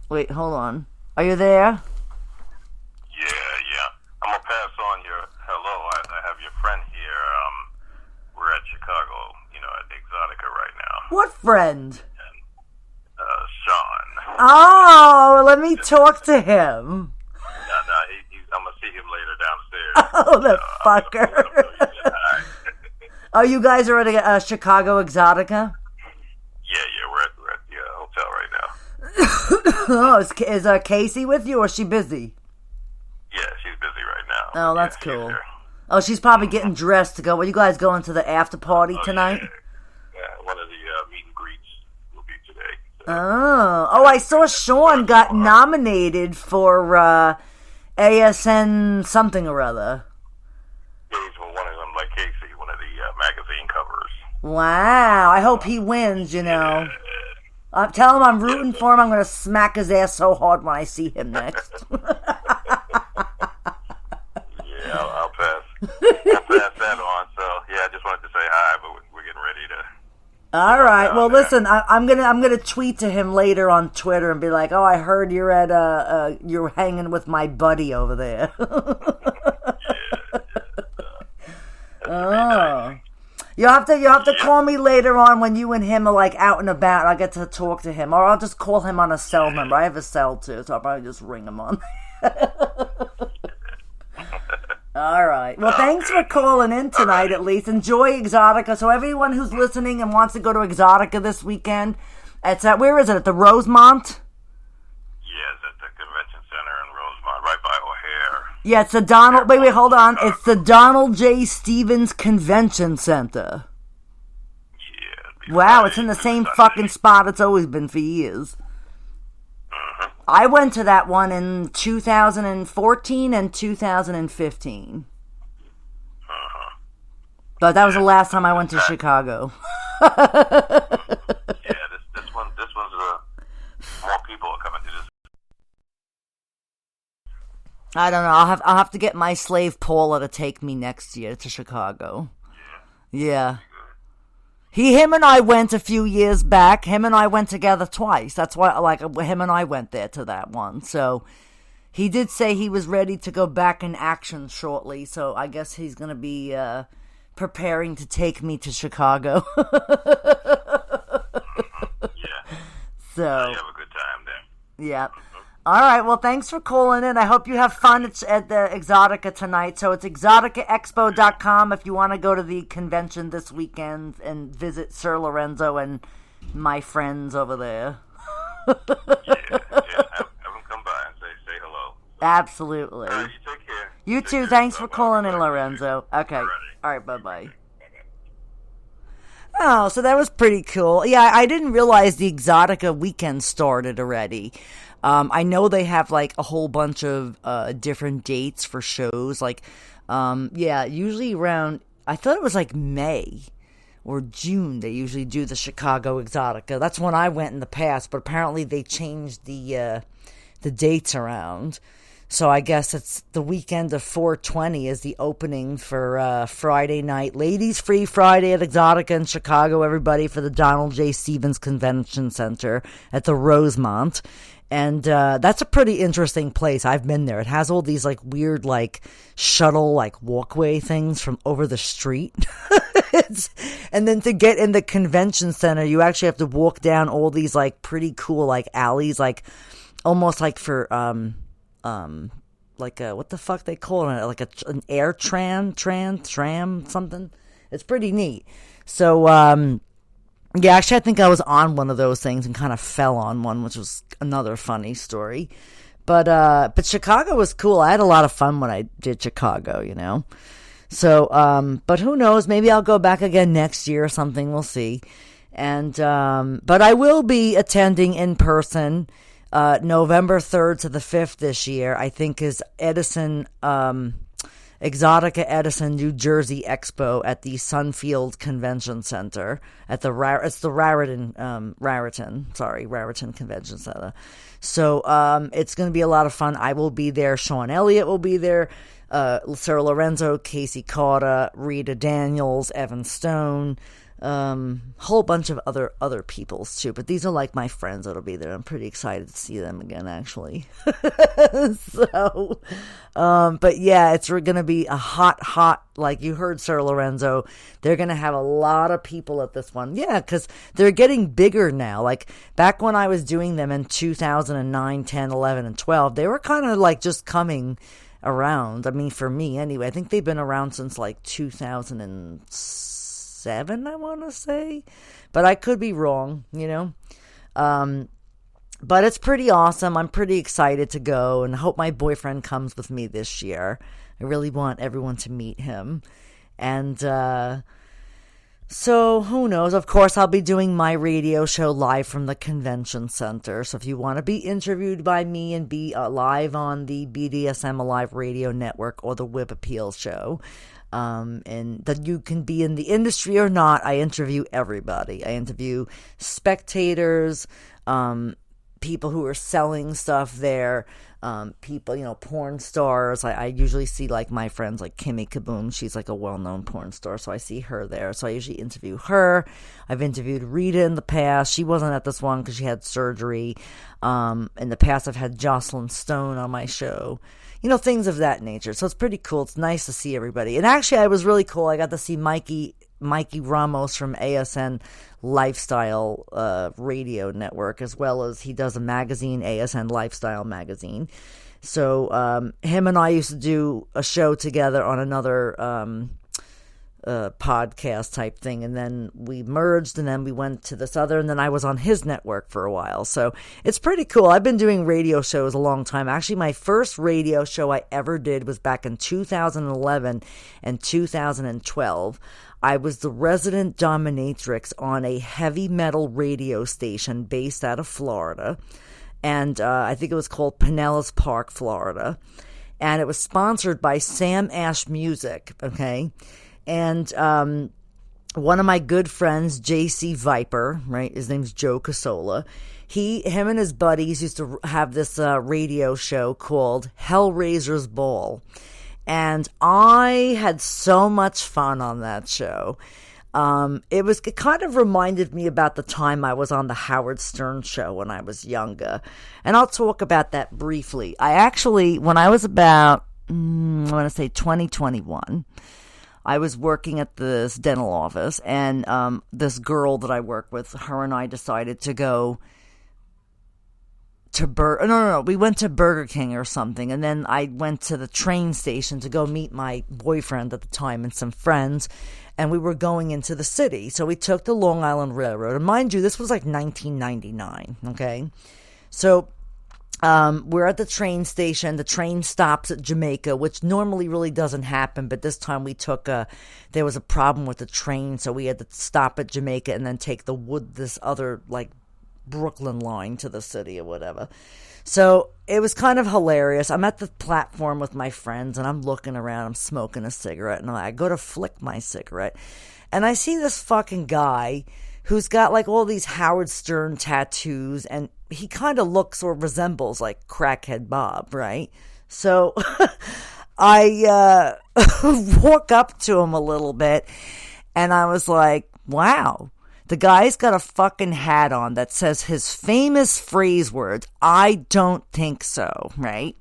Wait, hold on. Are you there? Yeah. I'm going to pass on your hello. I have your friend here. We're at Chicago, you know, at the Exotica right now. What friend? Sean. Oh, let me talk to him. I'm going to see him later downstairs. Oh, the fucker. Oh, you guys are at Chicago Exotica? Yeah, we're at the hotel right now. Oh, is Casey with you, or is she busy? Yeah, she's busy right now. Oh, that's cool. Oh, she's probably getting dressed to go. Well, you guys going to the after party tonight? Yeah, one of the meet and greets will be today. So. Oh, I saw Sean got nominated for ASN something or other. Yeah, he's one of them, like Casey, one of the magazine covers. Wow, I hope he wins, you know. Tell him I'm rooting for him. I'm going to smack his ass so hard when I see him next. Yeah, I'll pass that on. So, yeah, I just wanted to say hi, but we're getting ready to... All right. Well, listen, I'm gonna tweet to him later on Twitter and be like, "Oh, I heard you're at you're hanging with my buddy over there." Oh, you have to call me later on when you and him are like out and about. And I get to talk to him, or I'll just call him on a cell number. I have a cell too, so I'll probably just ring him on. All right. Well, thanks for calling in tonight, at least. Enjoy Exotica. So everyone who's listening and wants to go to Exotica this weekend, it's at, where is it? At the Rosemont? Yeah, it's at the Convention Center in Rosemont, right by O'Hare. Yeah, it's the Donald... Wait, hold on. It's the Donald J. Stevens Convention Center. Yeah. Wow, it's in the same fucking spot it's always been for years. I went to that one in 2014 and 2015. But that was the last time I went to Chicago. Yeah, this one's more people are coming to this. I don't know. I'll have to get my slave Paula to take me next year to Chicago. Yeah. Him and I went a few years back. Him and I went together twice. That's why, like, him and I went there to that one. So, he did say he was ready to go back in action shortly. So, I guess he's going to be preparing to take me to Chicago. Yeah. So, you have a good time there. Yeah. All right. Well, thanks for calling in. I hope you have fun at the Exotica tonight. So it's exoticaexpo.com if you want to go to the convention this weekend and visit Sir Lorenzo and my friends over there. Yeah. Have them come by and say hello. Absolutely. All right, you take care. You too. Thanks for calling in, Lorenzo. Okay. All right. Bye-bye. Oh, so that was pretty cool. Yeah, I didn't realize the Exotica weekend started already. I know they have like a whole bunch of different dates for shows. Like, yeah, usually around, I thought it was like May or June they usually do the Chicago Exotica. That's when I went in the past, but apparently they changed the dates around. So I guess it's the weekend of 4/20 is the opening for Friday night. Ladies Free Friday at Exotica in Chicago, everybody, for the Donald J. Stevens Convention Center at the Rosemont. And that's a pretty interesting place. I've been there. It has all these like weird like shuttle like walkway things from over the street. And then to get in the convention center, you actually have to walk down all these like pretty cool like alleys, like almost like for like a, what the fuck they call it, like an air tram something. It's pretty neat. So yeah, actually I think I was on one of those things and kind of fell on one, which was another funny story. But Chicago was cool. I had a lot of fun when I did Chicago, you know. So but who knows, maybe I'll go back again next year or something. We'll see. And but I will be attending in person November 3rd to the 5th this year, I think, is Edison, Exotica Edison, New Jersey Expo at the Sunfield Convention Center at the Raritan Convention Center. So it's going to be a lot of fun. I will be there. Sean Elliott will be there. Sir Lorenzo, Casey Carter, Rita Daniels, Evan Stone, whole bunch of other peoples too, but these are like my friends that'll be there. I'm pretty excited to see them again, actually. So, but yeah, it's gonna be a hot, like you heard Sir Lorenzo, they're gonna have a lot of people at this one. Yeah, because they're getting bigger now. Like back when I was doing them in 2009, 10, 11, and 12, they were kind of like just coming around. I mean, for me anyway, I think they've been around since like 2007, I want to say, but I could be wrong, you know. But it's pretty awesome. I'm pretty excited to go, and I hope my boyfriend comes with me this year. I really want everyone to meet him. And so who knows? Of course, I'll be doing my radio show live from the convention center. So if you want to be interviewed by me and be live on the BDSM Alive Radio Network or the Whip Appeal show, and that you can be in the industry or not, I interview everybody. I interview spectators, people who are selling stuff there, people, you know, porn stars. I usually see like my friends like Kimmy Kaboom. She's like a well-known porn star, so I see her there. So I usually interview her. I've interviewed Rita in the past. She wasn't at this one because she had surgery. In the past, I've had Jocelyn Stone on my show. You know, things of that nature. So it's pretty cool. It's nice to see everybody. And actually, I was really cool. I got to see Mikey Ramos from ASN Lifestyle Radio Network, as well as he does a magazine, ASN Lifestyle Magazine. So him and I used to do a show together on another podcast type thing, and then we merged, and then we went to this other, and then I was on his network for a while. So it's pretty cool. I've been doing radio shows a long time. Actually, my first radio show I ever did was back in 2011 and 2012. I was the resident dominatrix on a heavy metal radio station based out of Florida, and I think it was called Pinellas Park, Florida, and it was sponsored by Sam Ash Music, okay? And one of my good friends, JC Viper, right? His name's Joe Casola. Him and his buddies used to have this radio show called Hellraiser's Ball. And I had so much fun on that show. It kind of reminded me about the time I was on the Howard Stern show when I was younger. And I'll talk about that briefly. I actually, when I was about, I want to say 2021, I was working at this dental office, and this girl that I work with, her and I decided to go to we went to Burger King or something, and then I went to the train station to go meet my boyfriend at the time and some friends, and we were going into the city. So we took the Long Island Railroad, and mind you, this was like 1999, okay? So We're at the train station. The train stops at Jamaica, which normally really doesn't happen. But this time there was a problem with the train. So we had to stop at Jamaica and then take this other like Brooklyn line to the city or whatever. So it was kind of hilarious. I'm at the platform with my friends and I'm looking around. I'm smoking a cigarette and I go to flick my cigarette. And I see this fucking guy who's got like all these Howard Stern tattoos, and he kind of looks or resembles like Crackhead Bob, right? So I walk up to him a little bit, and I was like, wow, the guy's got a fucking hat on that says his famous phrase words, "I don't think so," right?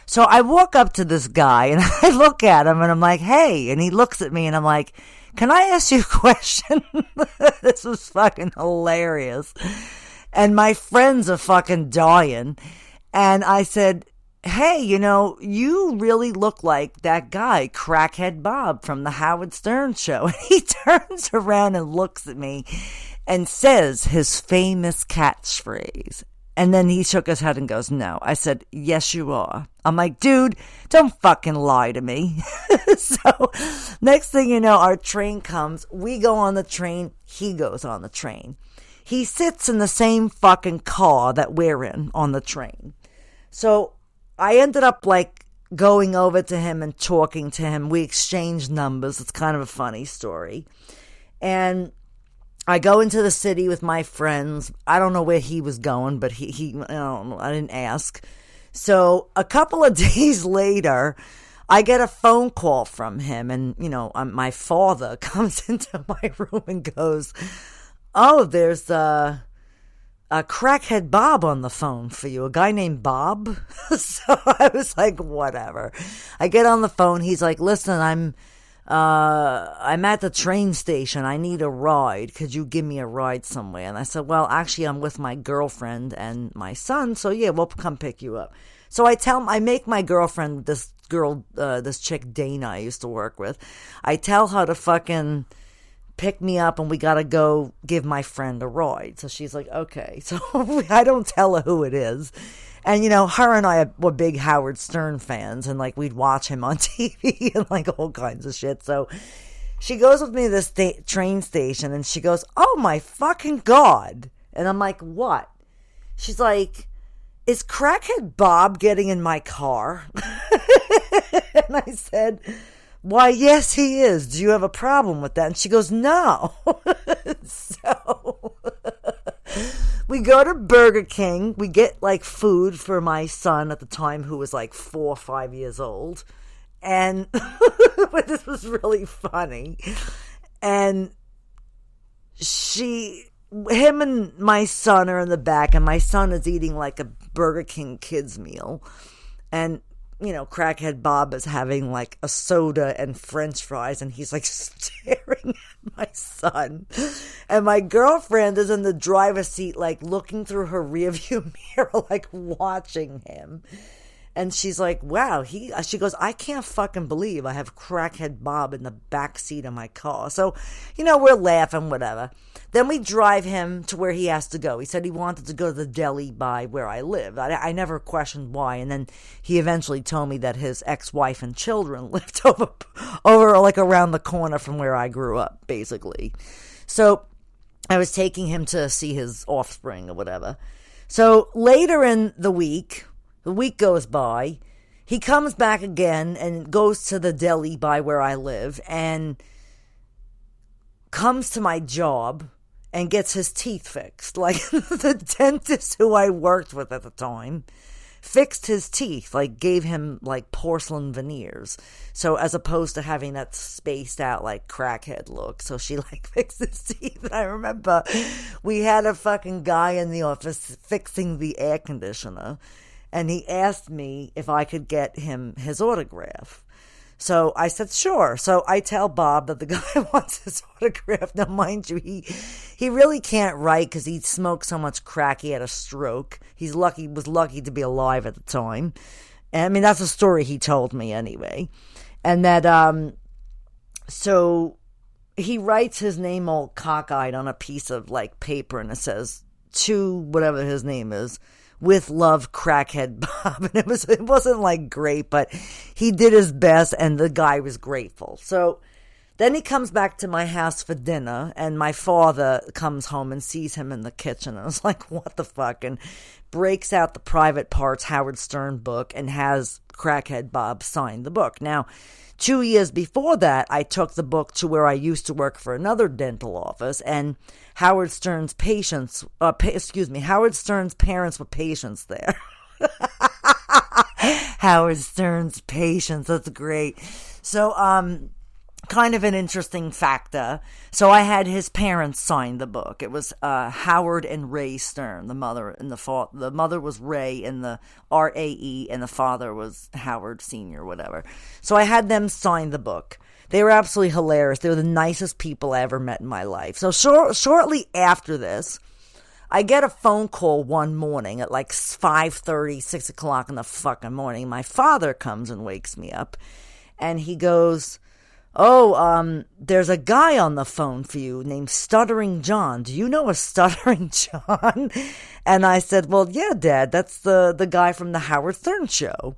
So I walk up to this guy, and I look at him, and I'm like, hey, and he looks at me, and I'm like, can I ask you a question? This was fucking hilarious. And my friends are fucking dying. And I said, hey, you really look like that guy, Crackhead Bob from the Howard Stern show. And he turns around and looks at me and says his famous catchphrase. And then he shook his head and goes, no. I said, yes, you are. I'm like, dude, don't fucking lie to me. So next thing you know, our train comes. We go on the train. He goes on the train. He sits in the same fucking car that we're in on the train. So I ended up like going over to him and talking to him. We exchanged numbers. It's kind of a funny story. And I go into the city with my friends. I don't know where he was going, but I don't know. I didn't ask. So a couple of days later, I get a phone call from him, and my father comes into my room and goes, "Oh, there's a Crackhead Bob on the phone for you, a guy named Bob." So I was like, whatever. I get on the phone. He's like, "Listen, I'm at the train station. I need a ride. Could you give me a ride somewhere?" And I said, well, actually, I'm with my girlfriend and my son. So yeah, we'll come pick you up. So I make my girlfriend, this chick Dana I used to work with, I tell her to fucking pick me up and we got to go give my friend a ride. So she's like, okay. So I don't tell her who it is. And, her and I were big Howard Stern fans, and, like, we'd watch him on TV and, like, all kinds of shit. So she goes with me to this train station, and she goes, "Oh, my fucking God." And I'm like, what? She's like, "Is Crackhead Bob getting in my car?" And I said, "Why, yes, he is. Do you have a problem with that?" And she goes, "No." So we go to Burger King. We get like food for my son at the time, who was like 4 or 5 years old. And but this was really funny. And him and my son are in the back, and my son is eating like a Burger King kids meal. And Crackhead Bob is having like a soda and French fries, and he's like staring at my son. And my girlfriend is in the driver's seat, like looking through her rearview mirror, like watching him. And she's like, wow, she goes, "I can't fucking believe I have Crackhead Bob in the back seat of my car." So, we're laughing, whatever. Then we drive him to where he has to go. He said he wanted to go to the deli by where I live. I never questioned why. And then he eventually told me that his ex-wife and children lived over like around the corner from where I grew up, basically. So I was taking him to see his offspring or whatever. So later in the week goes by, he comes back again and goes to the deli by where I live and comes to my job and gets his teeth fixed. Like, the dentist who I worked with at the time fixed his teeth, like gave him like porcelain veneers. So as opposed to having that spaced out like crackhead look. So she like fixed his teeth. And I remember we had a fucking guy in the office fixing the air conditioner, and he asked me if I could get him his autograph. So I said, sure. So I tell Bob that the guy wants his autograph. Now, mind you, he really can't write because he smoked so much crack. He had a stroke. Was lucky to be alive at the time. And I mean, that's a story he told me anyway. And that, so he writes his name all cockeyed on a piece of like paper, and it says, to whatever his name is, with love, Crackhead Bob. And it wasn't like great, but he did his best and the guy was grateful. So then he comes back to my house for dinner, and my father comes home and sees him in the kitchen. I was like, what the fuck? And breaks out the Private Parts Howard Stern book and has Crackhead Bob sign the book. Now, 2 years before that, I took the book to where I used to work for another dental office, and Howard Stern's Howard Stern's parents were patients there. Howard Stern's patients, that's great. So, kind of an interesting factor. So I had his parents sign the book. It was Howard and Ray Stern, the mother and the father. The mother was Ray and the RAE, and the father was Howard Sr., whatever. So I had them sign the book. They were absolutely hilarious. They were the nicest people I ever met in my life. So shortly after this, I get a phone call one morning at like 5:30, 6 o'clock in the fucking morning. My father comes and wakes me up, and he goes, there's a guy on the phone for you named Stuttering John. Do you know a Stuttering John? And I said, well, yeah, Dad, that's the guy from the Howard Stern show.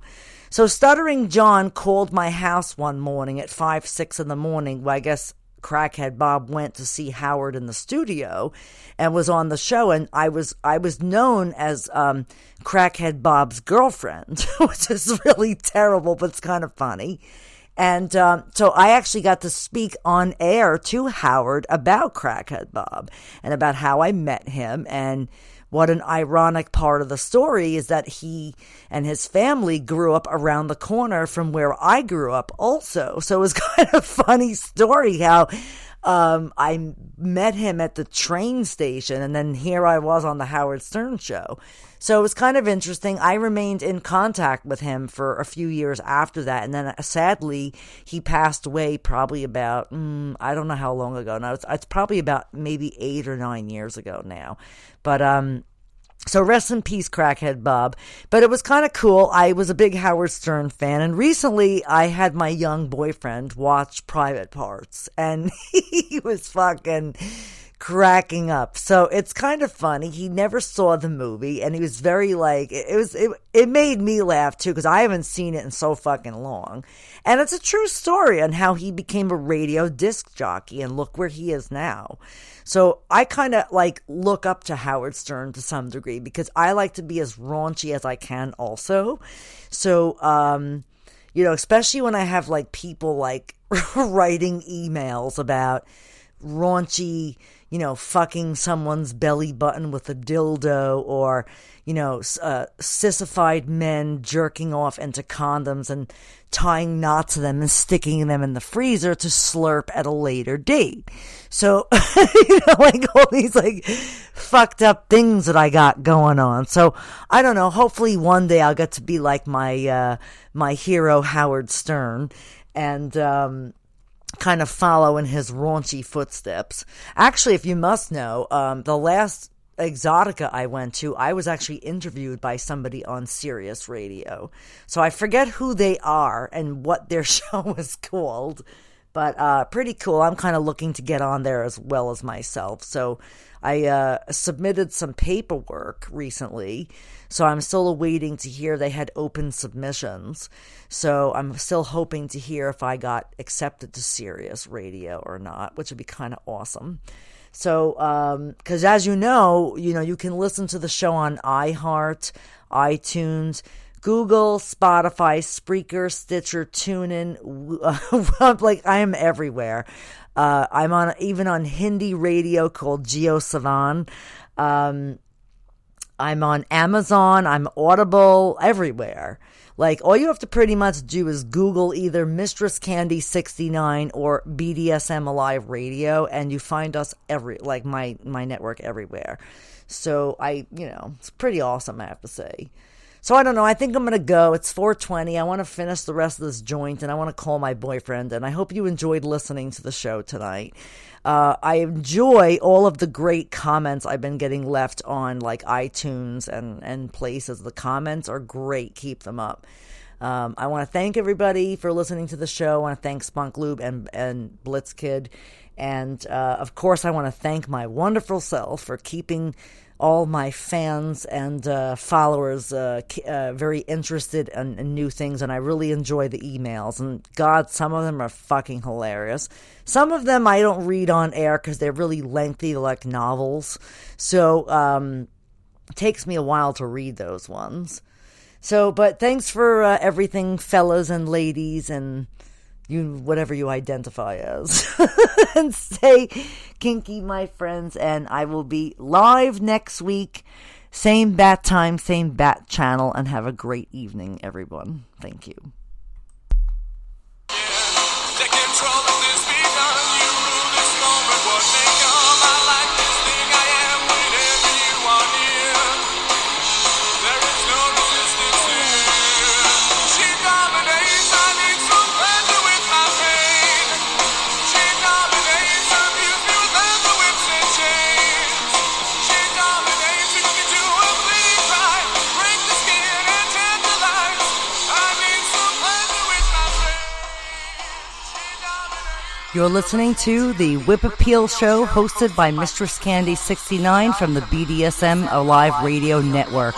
So Stuttering John called my house one morning at 5, 6 in the morning. Well, I guess Crackhead Bob went to see Howard in the studio and was on the show. And I was known as Crackhead Bob's girlfriend, which is really terrible, but it's kind of funny. And so I actually got to speak on air to Howard about Crackhead Bob and about how I met him. And what an ironic part of the story is that he and his family grew up around the corner from where I grew up also. So it was kind of a funny story how I met him at the train station, and then here I was on the Howard Stern show. So it was kind of interesting. I remained in contact with him for a few years after that, and then sadly he passed away probably about I don't know how long ago now. It's probably about maybe 8 or 9 years ago now. But so rest in peace, Crackhead Bob. But it was kind of cool. I was a big Howard Stern fan, and recently I had my young boyfriend watch Private Parts, and he was fucking cracking up. So it's kind of funny. He never saw the movie, and he was very like, it made me laugh too, because I haven't seen it in so fucking long. And it's a true story on how he became a radio disc jockey, and look where he is now. So I kind of like look up to Howard Stern to some degree, because I like to be as raunchy as I can also. So, especially when I have like people like writing emails about raunchy, fucking someone's belly button with a dildo, or, sissified men jerking off into condoms and tying knots to them and sticking them in the freezer to slurp at a later date. So, like all these like fucked up things that I got going on. So I don't know, hopefully one day I'll get to be like my hero Howard Stern and, kind of follow in his raunchy footsteps. Actually, if you must know, the last Exotica I went to, I was actually interviewed by somebody on Sirius Radio. So I forget who they are and what their show was called, but pretty cool. I'm kind of looking to get on there as well as myself. So I submitted some paperwork recently, so I'm still awaiting to hear. They had open submissions, so I'm still hoping to hear if I got accepted to Sirius Radio or not, which would be kind of awesome. So, because as you know, you can listen to the show on iHeart, iTunes, Google, Spotify, Spreaker, Stitcher, TuneIn. Like, I am everywhere. I'm even on Hindi radio called Jio Savan. I'm on Amazon. I'm Audible, everywhere. Like, all you have to pretty much do is Google either MistressCandy69 or BDSM Alive Radio, and you find us my network everywhere. So it's pretty awesome, I have to say. So I don't know, I think I'm going to go. It's 4:20. I want to finish the rest of this joint, and I want to call my boyfriend, and I hope you enjoyed listening to the show tonight. I enjoy all of the great comments I've been getting left on like iTunes and places. The comments are great. Keep them up. I want to thank everybody for listening to the show. I want to thank Spunk Lube and Blitzkid. And, of course, I want to thank my wonderful self for keeping all my fans and followers very interested in new things, and I really enjoy the emails. And God, some of them are fucking hilarious. Some of them I don't read on air because they're really lengthy, like novels. So it takes me a while to read those ones. So, but thanks for everything, fellas and ladies, and you, whatever you identify as. And stay kinky, my friends, and I will be live next week. Same bat time, same bat channel, and have a great evening, everyone. Thank you. You're listening to the Whip Appeal Show, hosted by MistressCandy69 from the BDSM Alive Radio Network.